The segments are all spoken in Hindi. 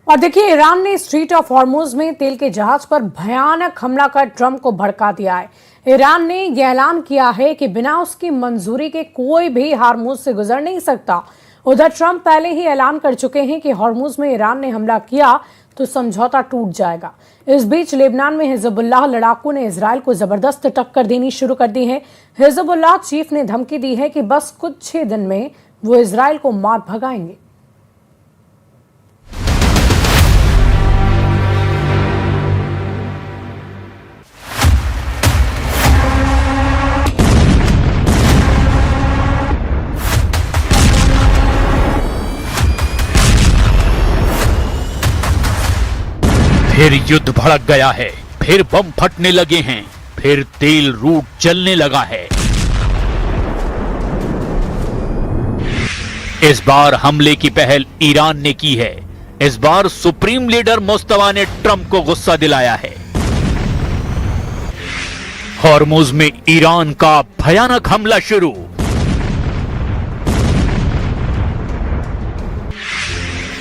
और देखिए, ईरान ने स्ट्रीट ऑफ हॉर्मुज में तेल के जहाज पर भयानक हमला कर ट्रंप को भड़का दिया है। ईरान ने यह ऐलान किया है कि बिना उसकी मंजूरी के कोई भी हॉर्मुज से गुजर नहीं सकता। उधर ट्रंप पहले ही ऐलान कर चुके हैं कि हॉर्मुज में ईरान ने हमला किया तो समझौता टूट जाएगा। इस बीच लेबनान में हिजबुल्लाह लड़ाकू ने इजरायल को जबरदस्त टक्कर देनी शुरू कर दी है। हिजबुल्लाह चीफ ने धमकी दी है कि बस कुछ ही दिन में वो इजरायल को मार भगाएंगे। फिर युद्ध भड़क गया है, फिर बम फटने लगे हैं, फिर तेल रूट चलने लगा है। इस बार हमले की पहल ईरान ने की है। इस बार सुप्रीम लीडर मुस्तफा ने ट्रंप को गुस्सा दिलाया है। हॉर्मुज में ईरान का भयानक हमला शुरू।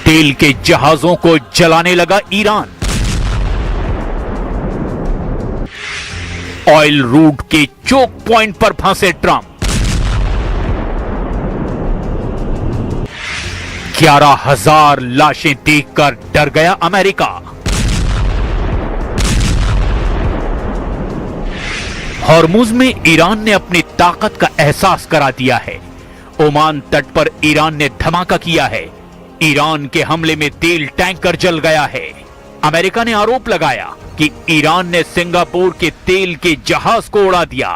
तेल के जहाजों को जलाने लगा ईरान। ऑयल रूट के चोक पॉइंट पर फंसे ट्रंप। 11,000 लाशें देखकर डर गया अमेरिका। हॉर्मुज में ईरान ने अपनी ताकत का एहसास करा दिया है। ओमान तट पर ईरान ने धमाका किया है। ईरान के हमले में तेल टैंकर जल गया है। अमेरिका ने आरोप लगाया कि ईरान ने सिंगापुर के तेल के जहाज को उड़ा दिया।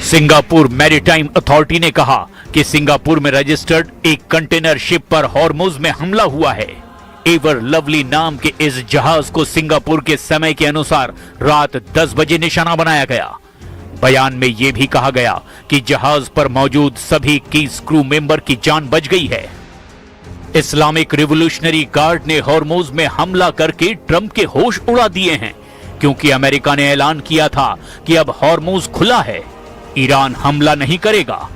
सिंगापुर मैरीटाइम अथॉरिटी ने कहा कि सिंगापुर में रजिस्टर्ड एक कंटेनर शिप पर हॉर्मुज में हमला हुआ है। एवर लवली नाम के इस जहाज को सिंगापुर के समय के अनुसार रात 10 बजे निशाना बनाया गया। बयान में यह भी कहा गया कि जहाज पर मौजूद सभी कीस क्रू मेंबर की जान बच गई है। इस्लामिक रिवोल्यूशनरी गार्ड ने हॉर्मुज में हमला करके ट्रंप के होश उड़ा दिए हैं, क्योंकि अमेरिका ने ऐलान किया था कि अब हॉर्मुज खुला है, ईरान हमला नहीं करेगा।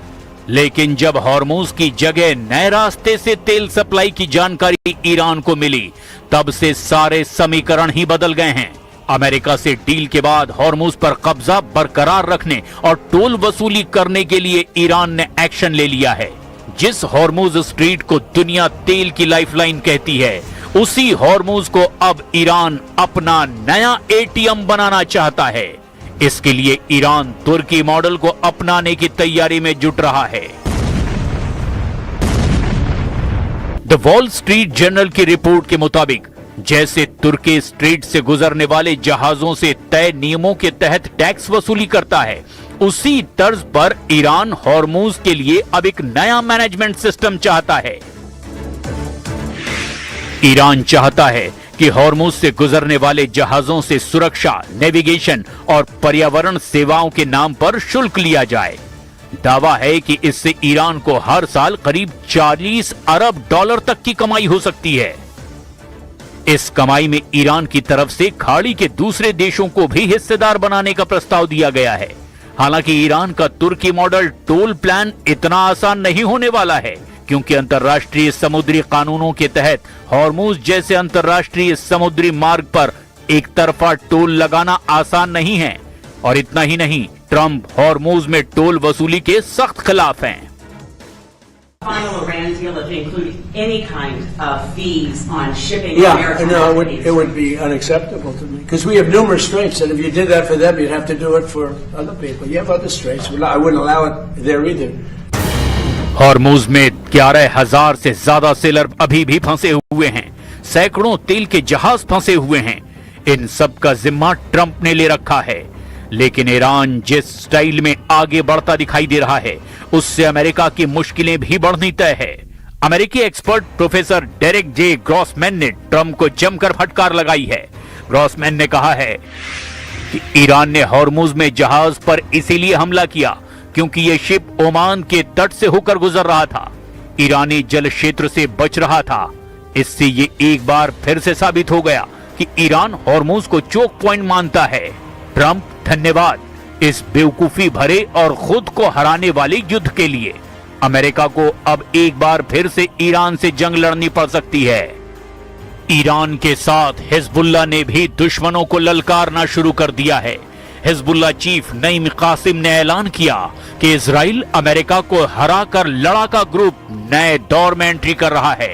लेकिन जब हॉर्मुज की जगह नए रास्ते से तेल सप्लाई की जानकारी ईरान को मिली, तब से सारे समीकरण ही बदल गए हैं। अमेरिका से डील के बाद हॉर्मुज पर कब्जा बरकरार रखने और टोल वसूली करने के लिए ईरान ने एक्शन ले लिया है। जिस हॉर्मुज स्ट्रीट को दुनिया तेल की लाइफलाइन कहती है, उसी हॉर्मुज को अब ईरान अपना नया एटीएम बनाना चाहता है। इसके लिए ईरान तुर्की मॉडल को अपनाने की तैयारी में जुट रहा है। द वॉल स्ट्रीट जर्नल की रिपोर्ट के मुताबिक जैसे तुर्की स्ट्रीट से गुजरने वाले जहाजों से तय नियमों के तहत टैक्स वसूली करता है, उसी तर्ज पर ईरान हॉर्मुज के लिए अब एक नया मैनेजमेंट सिस्टम चाहता है। ईरान चाहता है कि हॉर्मुज से गुजरने वाले जहाजों से सुरक्षा, नेविगेशन और पर्यावरण सेवाओं के नाम पर शुल्क लिया जाए। दावा है कि इससे ईरान को हर साल करीब 40 अरब डॉलर तक की कमाई हो सकती है। इस कमाई में ईरान की तरफ से खाड़ी के दूसरे देशों को भी हिस्सेदार बनाने का प्रस्ताव दिया गया है। हालांकि ईरान का तुर्की मॉडल टोल प्लान इतना आसान नहीं होने वाला है, क्योंकि अंतर्राष्ट्रीय समुद्री कानूनों के तहत हॉर्मुज जैसे अंतर्राष्ट्रीय समुद्री मार्ग पर एक तरफा टोल लगाना आसान नहीं है। और इतना ही नहीं, ट्रंप हॉर्मुज में टोल वसूली के सख्त खिलाफ हैं। Final Iran deal if it included any kind of fees on shipping. Yeah, no, it would be unacceptable to me because we have numerous straits, and if you did that for them, you'd have to do it for other people. You have other straits. I wouldn't allow it there either. Hormuz में 11,000 से ज्यादा सेलर अभी भी फंसे हुए हैं। सैकड़ों तेल के जहाज फंसे हुए हैं। इन सब का जिम्मा ट्रंप ने ले रखा है। लेकिन ईरान जिस स्टाइल में आगे बढ़ता दिखाई दे रहा है, उससे अमेरिका की मुश्किलें भी बढ़नी तय है। अमेरिकी एक्सपर्ट प्रोफेसर डेरेक जे ग्रॉसमैन ने ट्रंप को जमकर फटकार लगाई है। ग्रॉसमैन ने कहा है कि ईरान ने हॉर्मुज में जहाज पर इसीलिए हमला किया क्योंकि यह शिप ओमान के तट से होकर गुजर रहा था, ईरानी जल क्षेत्र से बच रहा था। इससे ये एक बार फिर से साबित हो गया कि ईरान हॉर्मुज को चोक पॉइंट मानता है। ट्रंप, धन्यवाद इस बेवकूफी भरे और खुद को हराने वाले युद्ध के लिए। अमेरिका को अब एक बार फिर से ईरान से जंग लड़नी पड़ सकती है। ईरान के साथ हिजबुल्लाह ने भी दुश्मनों को ललकारना शुरू कर दिया है। हिजबुल्लाह चीफ नईम कासिम ने ऐलान किया कि इजराइल अमेरिका को हराकर लड़ाका ग्रुप नए दौर में एंट्री कर रहा है।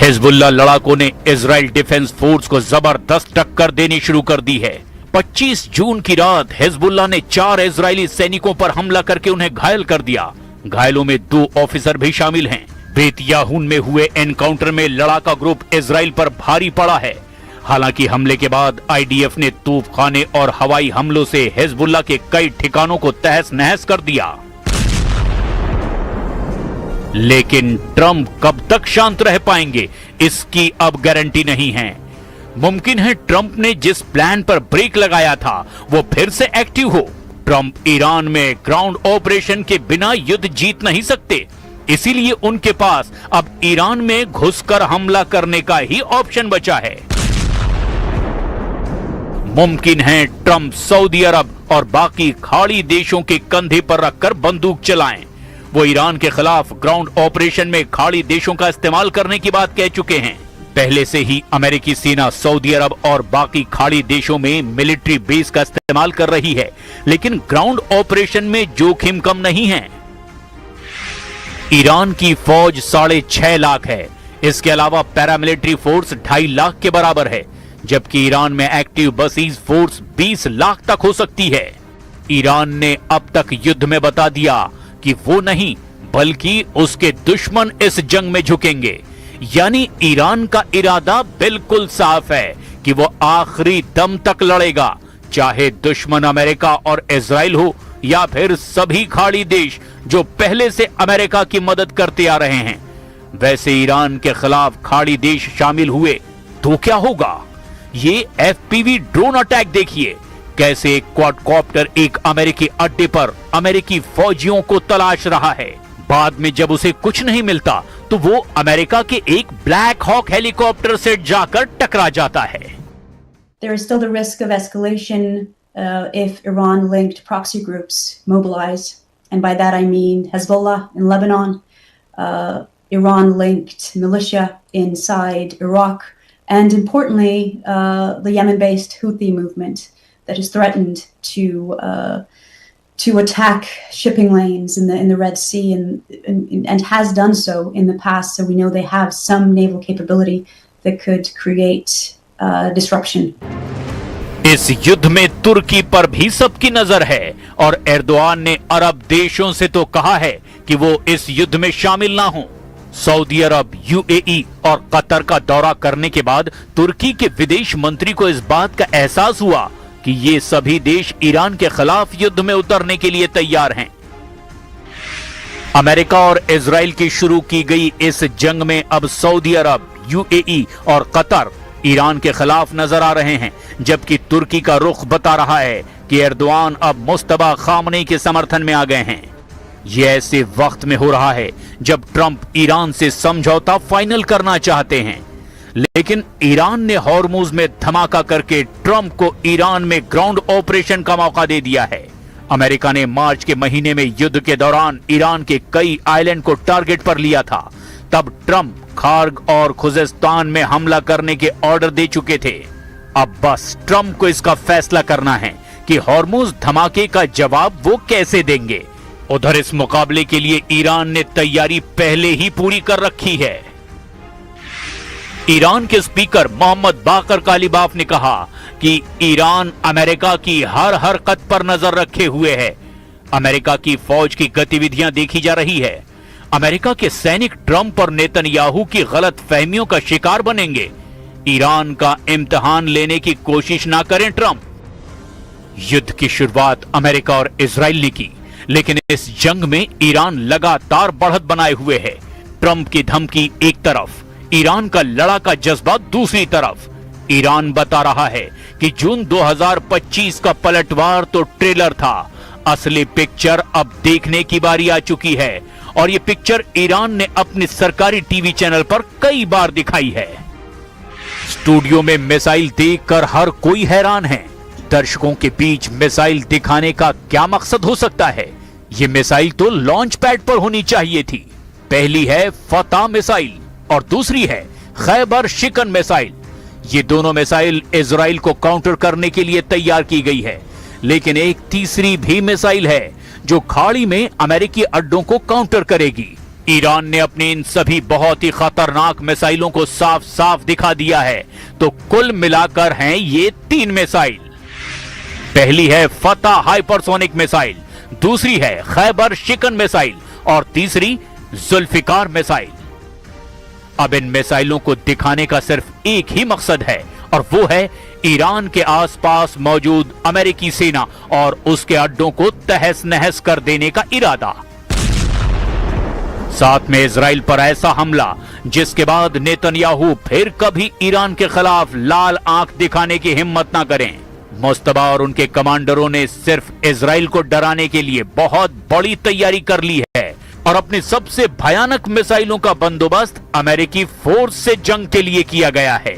हिजबुल्लाह लड़ाकों ने इजराइल डिफेंस फोर्स को जबरदस्त टक्कर देनी शुरू कर दी है। 25 जून की रात हिजबुल्लाह ने 4 इजरायली सैनिकों पर हमला करके उन्हें घायल कर दिया। घायलों में 2 ऑफिसर भी शामिल हैं। बेत याहून में हुए एनकाउंटर में लड़ाका ग्रुप इजराइल पर भारी पड़ा है। हालांकि हमले के बाद आईडीएफ ने तूफखाने और हवाई हमलों से हिजबुल्लाह के कई ठिकानों को तहस नहस कर दिया। लेकिन ट्रंप कब तक शांत रह पाएंगे, इसकी अब गारंटी नहीं है। मुमकिन है ट्रंप ने जिस प्लान पर ब्रेक लगाया था वो फिर से एक्टिव हो। ट्रंप ईरान में ग्राउंड ऑपरेशन के बिना युद्ध जीत नहीं सकते, इसीलिए उनके पास अब ईरान में घुसकर हमला करने का ही ऑप्शन बचा है। मुमकिन है ट्रंप सऊदी अरब और बाकी खाड़ी देशों के कंधे पर रखकर बंदूक चलाएं। वो ईरान के खिलाफ ग्राउंड ऑपरेशन में खाड़ी देशों का इस्तेमाल करने की बात कह चुके हैं। पहले से ही अमेरिकी सेना सऊदी अरब और बाकी खाड़ी देशों में मिलिट्री बेस का इस्तेमाल कर रही है, लेकिन ग्राउंड ऑपरेशन में जोखिम कम नहीं है। ईरान की फौज 6.5 लाख है। इसके अलावा पैरामिलिट्री फोर्स 2.5 लाख के बराबर है, जबकि ईरान में एक्टिव बसीज फोर्स 20 लाख तक हो सकती है। ईरान ने अब तक युद्ध में बता दिया कि वो नहीं बल्कि उसके दुश्मन इस जंग में झुकेंगे। यानी ईरान का इरादा बिल्कुल साफ है कि वो आखिरी दम तक लड़ेगा, चाहे दुश्मन अमेरिका और इजराइल हो या फिर सभी खाड़ी देश जो पहले से अमेरिका की मदद करते आ रहे हैं। वैसे ईरान के खिलाफ खाड़ी देश शामिल हुए तो क्या होगा? ये एफपीवी ड्रोन अटैक देखिए, कैसे एक क्वाडकॉप्टर एक अमेरिकी अड्डे पर अमेरिकी फौजियों को तलाश रहा है। बाद में जब उसे कुछ नहीं मिलता तो वो अमेरिका के एक ब्लैक हॉक हेलीकॉप्टर से जाकर टकरा जाता है। There is still the risk of escalation if Iran-linked proxy groups mobilize, and by that I mean Hezbollah in Lebanon, Iran-linked militia inside Iraq, and importantly, the Yemen-based Houthi movement that is threatened to attack shipping lanes in the Red Sea and has done so in the past. So we know they have some naval capability that could create disruption. इस युद्ध में तुर्की पर भी सबकी नजर है और एर्दोआन ने अरब देशों से तो कहा है कि वो इस युद्ध में शामिल ना हो। सऊदी अरब, यूएई और कतर का दौरा करने के बाद तुर्की के विदेश मंत्री को इस बात का एहसास हुआ कि ये सभी देश ईरान के खिलाफ युद्ध में उतरने के लिए तैयार हैं। अमेरिका और इजराइल की शुरू की गई इस जंग में अब सऊदी अरब, यूएई और कतर ईरान के खिलाफ नजर आ रहे हैं, जबकि तुर्की का रुख बता रहा है कि एर्दोआन अब मुस्तफा खामनेई के समर्थन में आ गए हैं। यह ऐसे वक्त में हो रहा है जब ट्रंप ईरान से समझौता फाइनल करना चाहते हैं, लेकिन ईरान ने हॉर्मुज में धमाका करके ट्रंप को ईरान में ग्राउंड ऑपरेशन का मौका दे दिया है। अमेरिका ने मार्च के महीने में युद्ध के दौरान ईरान के कई आइलैंड को टारगेट पर लिया था। तब ट्रंप खार्ग और खुजेस्तान में हमला करने के ऑर्डर दे चुके थे। अब बस ट्रंप को इसका फैसला करना है कि हॉर्मुज धमाके का जवाब वो कैसे देंगे। उधर इस मुकाबले के लिए ईरान ने तैयारी पहले ही पूरी कर रखी है। ईरान के स्पीकर मोहम्मद बाकर कालिबाफ ने कहा कि ईरान अमेरिका की हर हरकत पर नजर रखे हुए है। अमेरिका की फौज की गतिविधियां देखी जा रही है। अमेरिका के सैनिक ट्रंप और नेतन्याहू की गलत फहमियों का शिकार बनेंगे। ईरान का इम्तिहान लेने की कोशिश ना करें ट्रंप। युद्ध की शुरुआत अमेरिका और इजराइल ने की, लेकिन इस जंग में ईरान लगातार बढ़त बनाए हुए है। ट्रंप की धमकी एक तरफ, ईरान का लड़ाका जज्बा दूसरी तरफ। ईरान बता रहा है कि जून 2025 का पलटवार तो ट्रेलर था, असली पिक्चर अब देखने की बारी आ चुकी है और ये पिक्चर ईरान ने अपने सरकारी टीवी चैनल पर कई बार दिखाई है। स्टूडियो में मिसाइल देखकर हर कोई हैरान है। दर्शकों के बीच मिसाइल दिखाने का क्या मकसद हो सकता है? ये मिसाइल तो लॉन्च पैड पर होनी चाहिए थी। पहली है फतह मिसाइल और दूसरी है खैबर शिकन मिसाइल। ये दोनों मिसाइल इजराइल को काउंटर करने के लिए तैयार की गई है, लेकिन एक तीसरी भी मिसाइल है जो खाड़ी में अमेरिकी अड्डों को काउंटर करेगी। ईरान ने अपनी इन सभी बहुत ही खतरनाक मिसाइलों को साफ साफ दिखा दिया है, तो कुल मिलाकर हैं ये 3 मिसाइल। पहली है फतह हाइपरसोनिक मिसाइल, दूसरी है खैबर शिकन मिसाइल और तीसरी जुल्फिकार मिसाइल। अब इन मिसाइलों को दिखाने का सिर्फ एक ही मकसद है और वो है ईरान के आसपास मौजूद अमेरिकी सेना और उसके अड्डों को तहस नहस कर देने का इरादा। साथ में इजराइल पर ऐसा हमला जिसके बाद नेतन्याहू फिर कभी ईरान के खिलाफ लाल आंख दिखाने की हिम्मत ना करें। मुस्तबा और उनके कमांडरों ने सिर्फ इजराइल को डराने के लिए बहुत बड़ी तैयारी कर ली है और अपनी सबसे भयानक मिसाइलों का बंदोबस्त अमेरिकी फोर्स से जंग के लिए किया गया है।